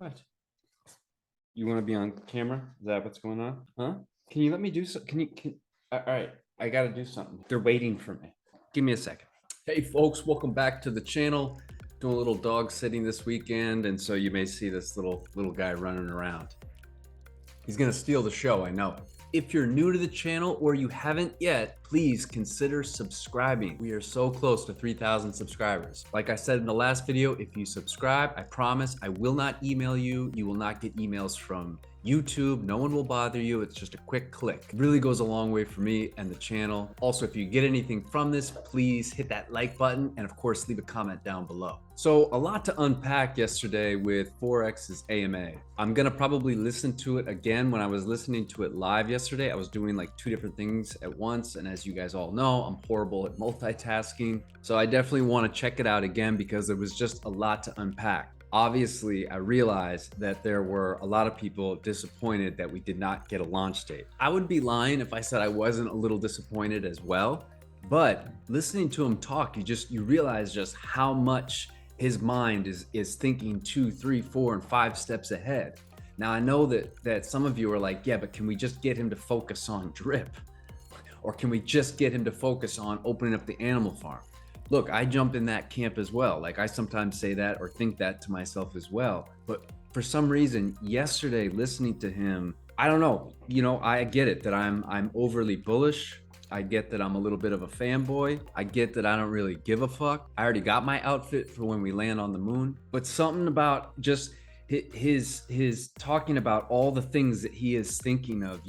What? You want to be on camera? Is that what's going on? Huh? Can you let me do so? All right, I got to do something. They're waiting for me. Give me a second. Hey folks, welcome back to the channel. Doing a little dog sitting this weekend, and so you may see this little guy running around. He's gonna steal the show, I know. If you're new to the channel or you haven't yet, please consider subscribing. We are so close to 3,000 subscribers. Like I said in the last video, if you subscribe, I promise I will not email you. You will not get emails from YouTube. No one will bother you. It's just a quick click. It really goes a long way for me and the channel. Also, if you get anything from this, please hit that like button and of course, leave a comment down below. So a lot to unpack yesterday with Forex's AMA. I'm gonna probably listen to it again. When I was listening to it live yesterday, I was doing like 2 different things at once. And as you guys all know, I'm horrible at multitasking. So I definitely wanna check it out again because there was just a lot to unpack. Obviously, I realized that there were a lot of people disappointed that we did not get a launch date. I would be lying if I said I wasn't a little disappointed as well, but listening to him talk, you realize just how much his mind is thinking 2, 3, 4, and 5 steps ahead. Now, I know that some of you are like, yeah, but can we just get him to focus on drip? Or can we just get him to focus on opening up the animal farm? Look, I jump in that camp as well. Like I sometimes say that or think that to myself as well. But for some reason, yesterday listening to him, I don't know, I get it that I'm overly bullish. I get that I'm a little bit of a fanboy. I get that I don't really give a fuck. I already got my outfit for when we land on the moon. But something about just his talking about all the things that he is thinking of.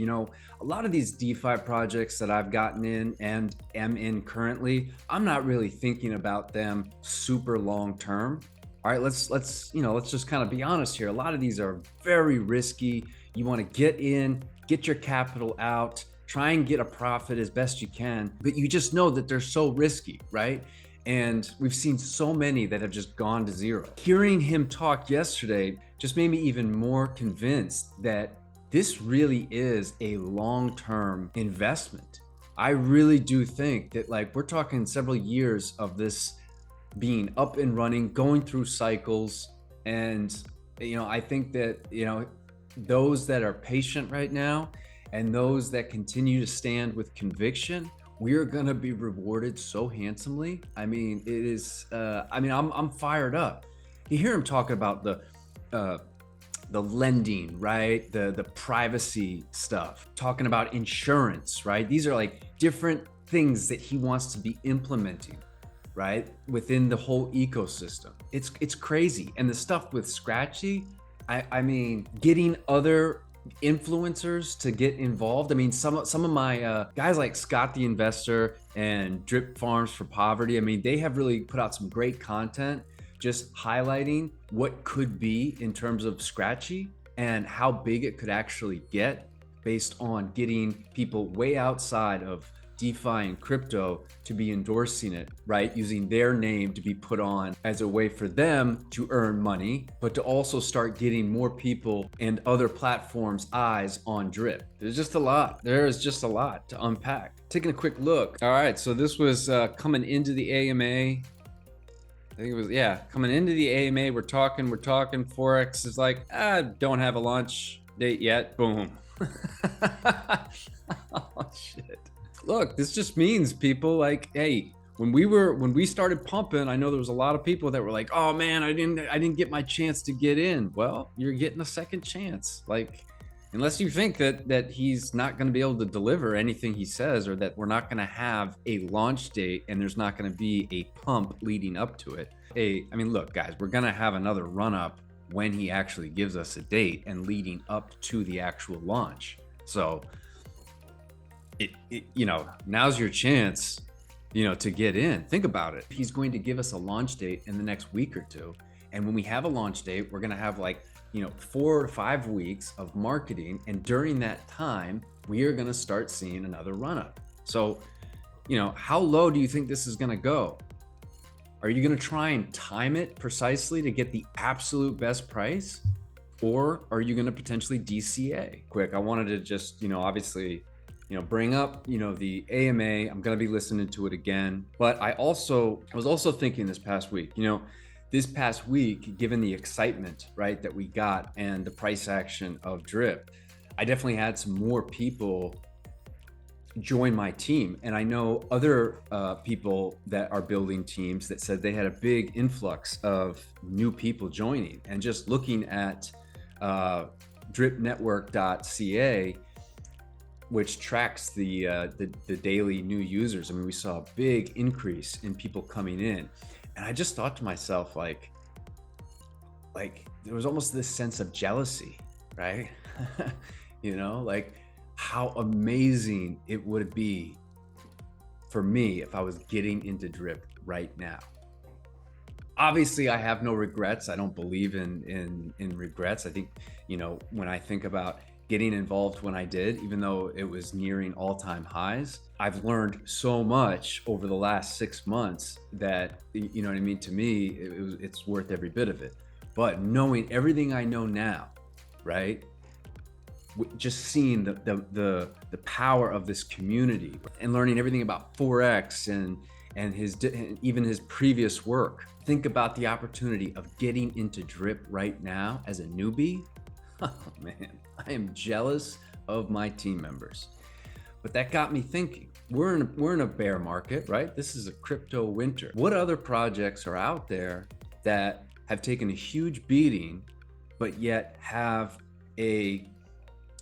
A lot of these DeFi projects that I've gotten in and am in currently, I'm not really thinking about them super long term. All right, let's just kind of be honest here. A lot of these are very risky. You want to get in, get your capital out, try and get a profit as best you can, but you just know that they're so risky, right? And we've seen so many that have just gone to zero. Hearing him talk yesterday just made me even more convinced that this really is a long-term investment. I really do think that we're talking several years of this being up and running, going through cycles. And, I think that, those that are patient right now and those that continue to stand with conviction, we're gonna be rewarded so handsomely. I mean, it is. I'm fired up. You hear him talk about the lending, right? The privacy stuff. Talking about insurance, right? These are like different things that he wants to be implementing, right, within the whole ecosystem. It's crazy. And the stuff with Scratchy, I mean, getting other influencers to get involved. I mean, some of my guys like Scott the Investor and Drip Farms for Poverty, I mean, they have really put out some great content just highlighting what could be in terms of Scratchy and how big it could actually get based on getting people way outside of DeFi and crypto to be endorsing it, right? Using their name to be put on as a way for them to earn money, but to also start getting more people and other platforms' eyes on Drip. There's just a lot. There is just a lot to unpack. Taking a quick look. All right, so this was coming into the AMA. I think it was, yeah, coming into the AMA, we're talking. Forex is like, don't have a launch date yet. Boom. Oh, shit. Look, this just means people like, hey, when we started pumping, I know there was a lot of people that were like, oh man, I didn't get my chance to get in. Well, you're getting a second chance. Like, unless you think that he's not going to be able to deliver anything he says, or that we're not going to have a launch date and there's not going to be a pump leading up to it. I mean, look, guys, we're going to have another run up when he actually gives us a date and leading up to the actual launch. So now's your chance, to get in. Think about it. He's going to give us a launch date in the next week or 2. And when we have a launch date, we're going to have 4 to 5 weeks of marketing. And during that time, we are going to start seeing another run up. So, how low do you think this is going to go? Are you going to try and time it precisely to get the absolute best price? Or are you going to potentially DCA? Quick, I wanted to just, obviously, bring up, the AMA. I'm going to be listening to it again. But I was also thinking this past week, this past week, given the excitement, right, that we got and the price action of Drip, I definitely had some more people join my team. And I know other people that are building teams that said they had a big influx of new people joining. And just looking at dripnetwork.ca, which tracks the daily new users. I mean, we saw a big increase in people coming in. And I just thought to myself, like there was almost this sense of jealousy, right? You know, like how amazing it would be for me if I was getting into Drip right now. Obviously, I have no regrets. I don't believe in regrets. I think, you know, when I think about getting involved when I did, even though it was nearing all-time highs, I've learned so much over the last 6 months that, you know what I mean? To me, it's worth every bit of it. But knowing everything I know now, right? Just seeing the power of this community and learning everything about Forex and even his previous work. Think about the opportunity of getting into Drip right now as a newbie. Oh man, I am jealous of my team members. But that got me thinking. We're in a bear market, right? This is a crypto winter. What other projects are out there that have taken a huge beating, but yet have a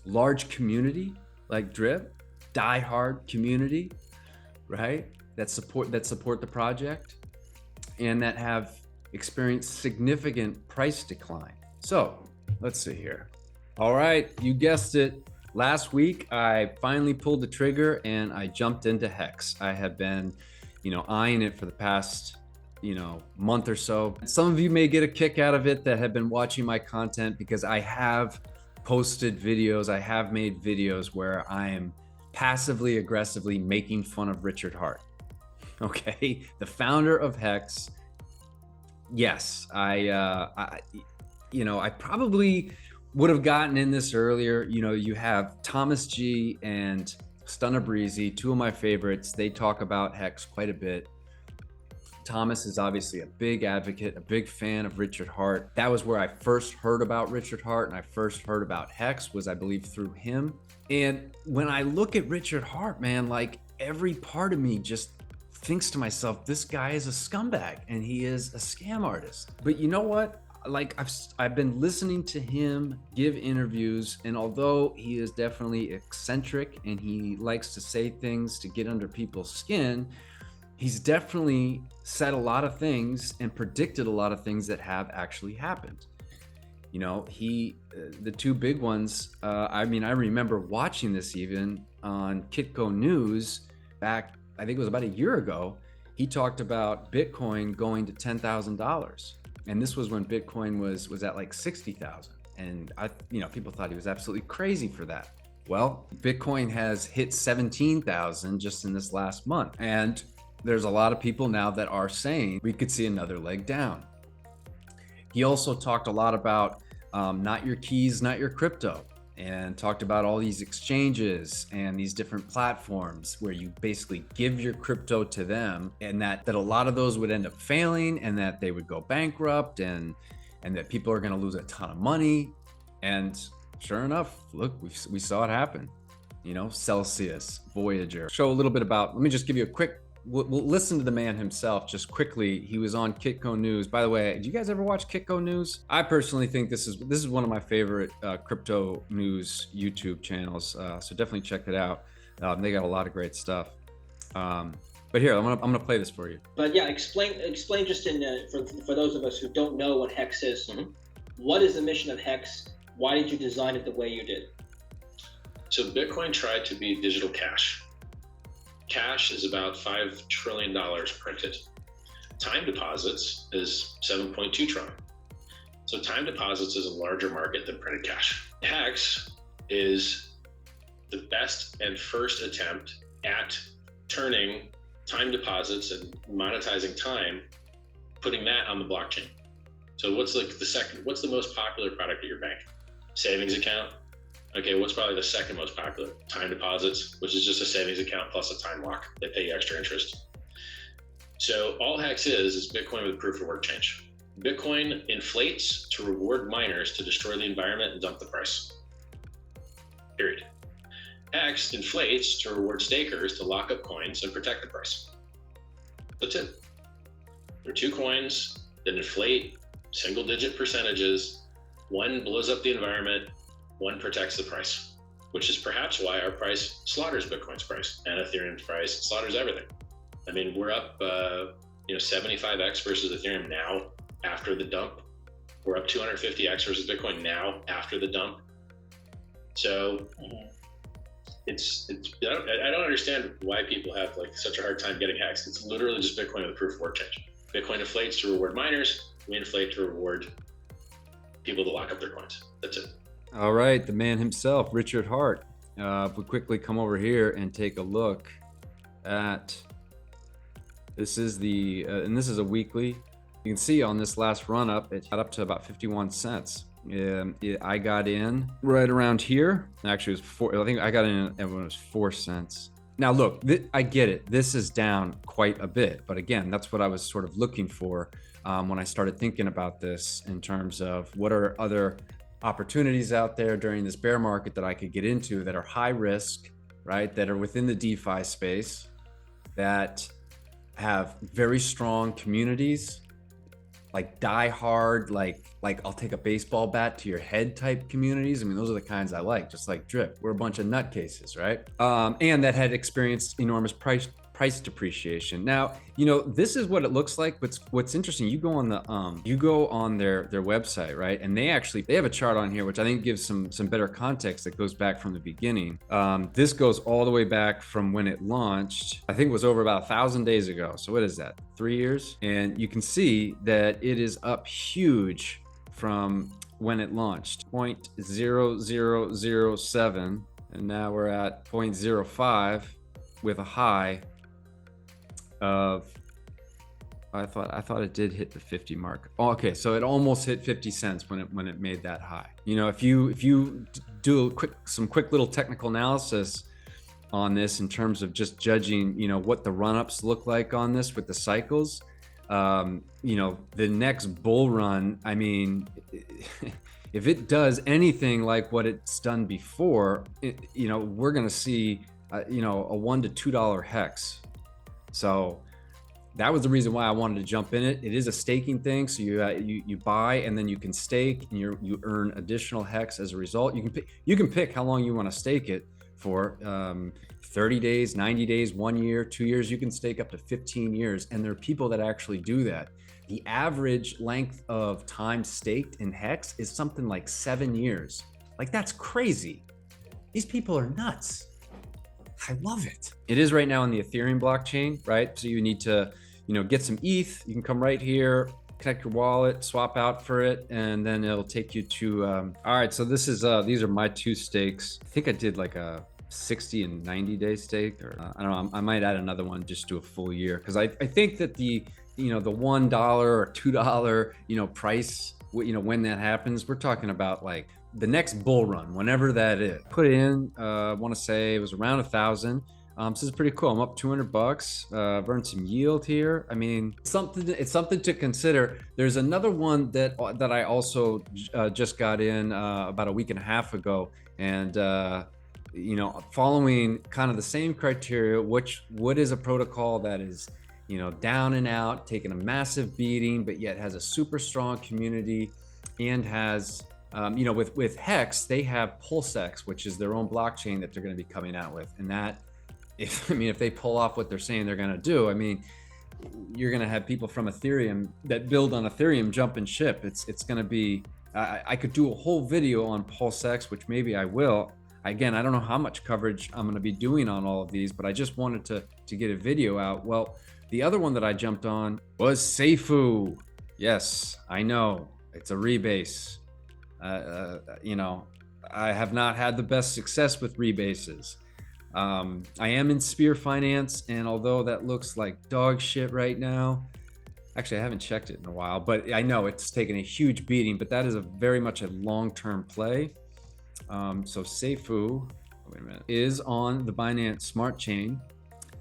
large community like Drip, diehard community, right? That support the project and that have experienced significant price decline. So let's see here. All right, you guessed it. Last week, I finally pulled the trigger and I jumped into Hex. I have been, you know, eyeing it for the past, you know, month or so. Some of you may get a kick out of it that have been watching my content because I have posted videos, I have made videos where I am passively aggressively making fun of Richard Hart. Okay, the founder of Hex. Yes, I probably would have gotten in this earlier. You know, you have Thomas G and Stunna Breezy, two of my favorites. They talk about Hex quite a bit. Thomas is obviously a big advocate, a big fan of Richard Hart. That was where I first heard about Richard Hart, and I first heard about Hex was, I believe, through him. And when I look at Richard Hart, man, like every part of me just thinks to myself, this guy is a scumbag and he is a scam artist. But you know what? Like I've been listening to him give interviews, and although he is definitely eccentric and he likes to say things to get under people's skin, he's definitely said a lot of things and predicted a lot of things that have actually happened. You know, the two big ones, I mean, I remember watching this even on Kitco News back, I think it was about a year ago. He talked about Bitcoin going to $10,000. And this was when Bitcoin was at like 60,000. And people thought he was absolutely crazy for that. Well, Bitcoin has hit 17,000 just in this last month. And there's a lot of people now that are saying we could see another leg down. He also talked a lot about not your keys, not your crypto, and talked about all these exchanges and these different platforms where you basically give your crypto to them, and that a lot of those would end up failing and that they would go bankrupt and that people are going to lose a ton of money. And sure enough, look, we saw it happen. You know, Celsius, Voyager. Show a little bit about, let me just give you a quick, we'll listen to the man himself just quickly. He was on Kitco News. By the way, do you guys ever watch Kitco News? I personally think this is one of my favorite crypto news YouTube channels. So definitely check it out. They got a lot of great stuff. But here, I'm gonna play this for you. But yeah, explain just for those of us who don't know what Hex is. Mm-hmm. What is the mission of Hex? Why did you design it the way you did? So Bitcoin tried to be digital cash. Cash is about $5 trillion printed. Time deposits is 7.2 trillion. So time deposits is a larger market than printed cash. Hex is the best and first attempt at turning time deposits and monetizing time, putting that on the blockchain. So what's the most popular product at your bank? Savings account. Okay, what's probably the second most popular? Time deposits, which is just a savings account plus a time lock. They pay you extra interest. So all Hex is Bitcoin with proof of work change. Bitcoin inflates to reward miners to destroy the environment and dump the price. Period. Hex inflates to reward stakers to lock up coins and protect the price. That's it. There are two coins that inflate single-digit percentages. One blows up the environment, one protects the price, which is perhaps why our price slaughters Bitcoin's price and Ethereum's price, slaughters everything. I mean, we're up 75x versus Ethereum now after the dump. We're up 250x versus Bitcoin now after the dump. So I don't understand why people have like such a hard time getting hexed. It's literally just Bitcoin with a proof of work change. Bitcoin inflates to reward miners. We inflate to reward people to lock up their coins. That's it. All right, the man himself, Richard Hart. If we quickly come over here and take a look at, this is the, and this is a weekly. You can see on this last run up, it got up to about 51 cents. I got in right around here. Actually, it was four. I think I got in when it was 4 cents. Now, look, I get it. This is down quite a bit, but again, that's what I was sort of looking for when I started thinking about this in terms of what are other opportunities out there during this bear market that I could get into that are high risk, right? That are within the DeFi space, that have very strong communities, like die hard, like I'll take a baseball bat to your head type communities. I mean, those are the kinds I like, just like Drip. We're a bunch of nutcases, right? And that had experienced enormous price depreciation. Now, this is what it looks like. What's interesting, you go on their website, right? And they have a chart on here, which I think gives some better context that goes back from the beginning. This goes all the way back from when it launched. I think it was over about 1,000 days ago. So what is that? 3 years? And you can see that it is up huge from when it launched, 0.0007, and now we're at 0.05 with a high of, I thought it did hit the 50 mark. Oh, okay, so it almost hit 50 cents when it made that high. If you do some quick little technical analysis on this in terms of just judging, what the run-ups look like on this with the cycles, the next bull run, I mean, if it does anything like what it's done before, we're going to see, a $1 to $2 hex. So that was the reason why I wanted to jump in it. It is a staking thing, so you buy and then you can stake, and you earn additional hex as a result. You can pick how long you want to stake it for. 30 days, 90 days, 1 year, 2 years. You can stake up to 15 years, and there are people that actually do that. The average length of time staked in hex is something like 7 years. Like, that's crazy. These people are nuts. I love it. It is right now on the Ethereum blockchain, right? So you need to, get some ETH. You can come right here, connect your wallet, swap out for it, and then it'll take you to, all right, so this is, these are my 2 stakes. I think I did like a 60 and 90 day stake, or I don't know, I might add another one just to a full year. Cause I think that the $1 or $2, price, when that happens, we're talking about like the next bull run, whenever that is. Put in, I want to say it was around 1,000. So this is pretty cool. I'm up $200. I've earned some yield here. I mean, it's something to consider. There's another one that I also just got in about a week and a half ago, and following kind of the same criteria. What is a protocol that is, down and out, taking a massive beating, but yet has a super strong community, and has, with Hex, they have PulseX, which is their own blockchain that they're going to be coming out with. And that, if they pull off what they're saying they're going to do, I mean, you're going to have people from Ethereum that build on Ethereum jumping ship. It's going to be, I could do a whole video on PulseX, which maybe I will. Again, I don't know how much coverage I'm going to be doing on all of these, but I just wanted to get a video out. Well, the other one that I jumped on was Seifu. Yes, I know, it's a rebase. I have not had the best success with rebases. I am in Spear Finance, and although that looks like dog shit right now, actually I haven't checked it in a while, but I know it's taken a huge beating, but that is very much a long-term play. So Seifu, wait a minute, is on the Binance Smart Chain,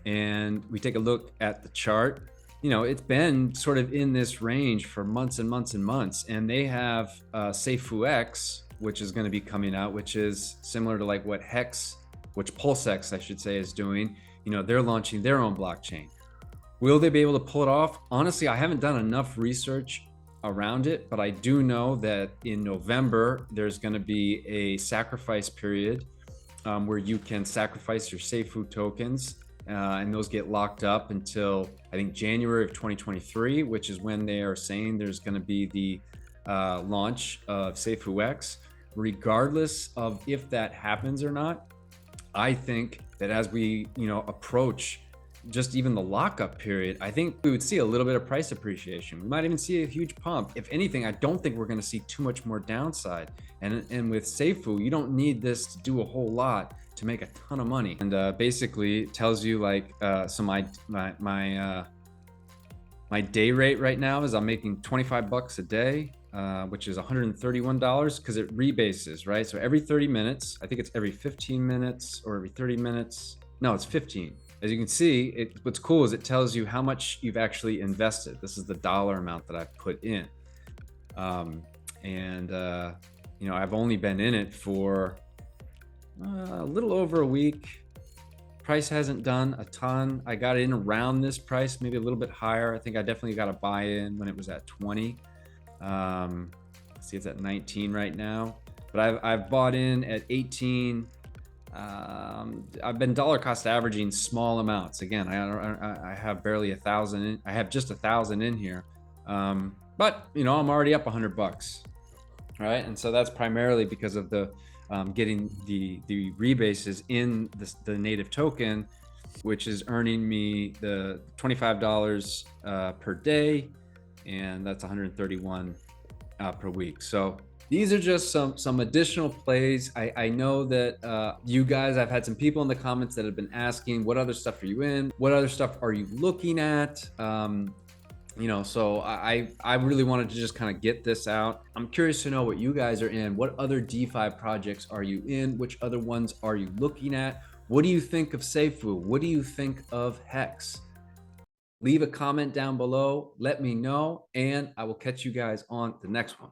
and we take a look at the chart. you know, it's been sort of in this range for months and months and months. And they have SafeFuX, which is going to be coming out, which is similar to like what Hex, which PulseX, I should say, is doing. You know, they're launching their own blockchain. Will they be able to pull it off? Honestly, I haven't done enough research around it, but I do know that in November, there's going to be a sacrifice period where you can sacrifice your SafeFu tokens. And those get locked up until I think January of 2023, which is when they are saying there's going to be the launch of SafeFuX. Regardless of if that happens or not, I think that as we, you know, approach just even the lockup period, I think we would see a little bit of price appreciation. We might even see a huge pump. If anything, I don't think we're going to see too much more downside. And with SafeFu, you don't need this to do a whole lot to make a ton of money. And basically tells you like, so my day rate right now is I'm making 25 bucks a day, which is $131 because it rebases, right? So every 30 minutes, I think it's every 15 minutes or every 30 minutes. No, it's 15. As you can see, what's cool is it tells you how much you've actually invested. This is the dollar amount that I've put in. You know, I've only been in it for a little over a week. Price hasn't done a ton. I got in around this price, maybe a little bit higher. I think I definitely got a buy in when it was at 20. Let's see, it's at 19 right now. But I've bought in at 18. I've been dollar cost averaging small amounts. Again, I have barely 1,000. I have just 1,000 in here. But you know, I'm already up 100 bucks, right? And so that's primarily because of the getting the rebases in the native token, which is earning me the $25 per day, and that's 131 per week. So these are just some additional plays. I know that you guys, I've had some people in the comments that have been asking, what other stuff are you in? What other stuff are you looking at? You know, so I really wanted to just kind of get this out. I'm curious to know what you guys are in. What other DeFi projects are you in? Which other ones are you looking at? What do you think of SafeFu? What do you think of Hex? Leave a comment down below. Let me know, and I will catch you guys on the next one.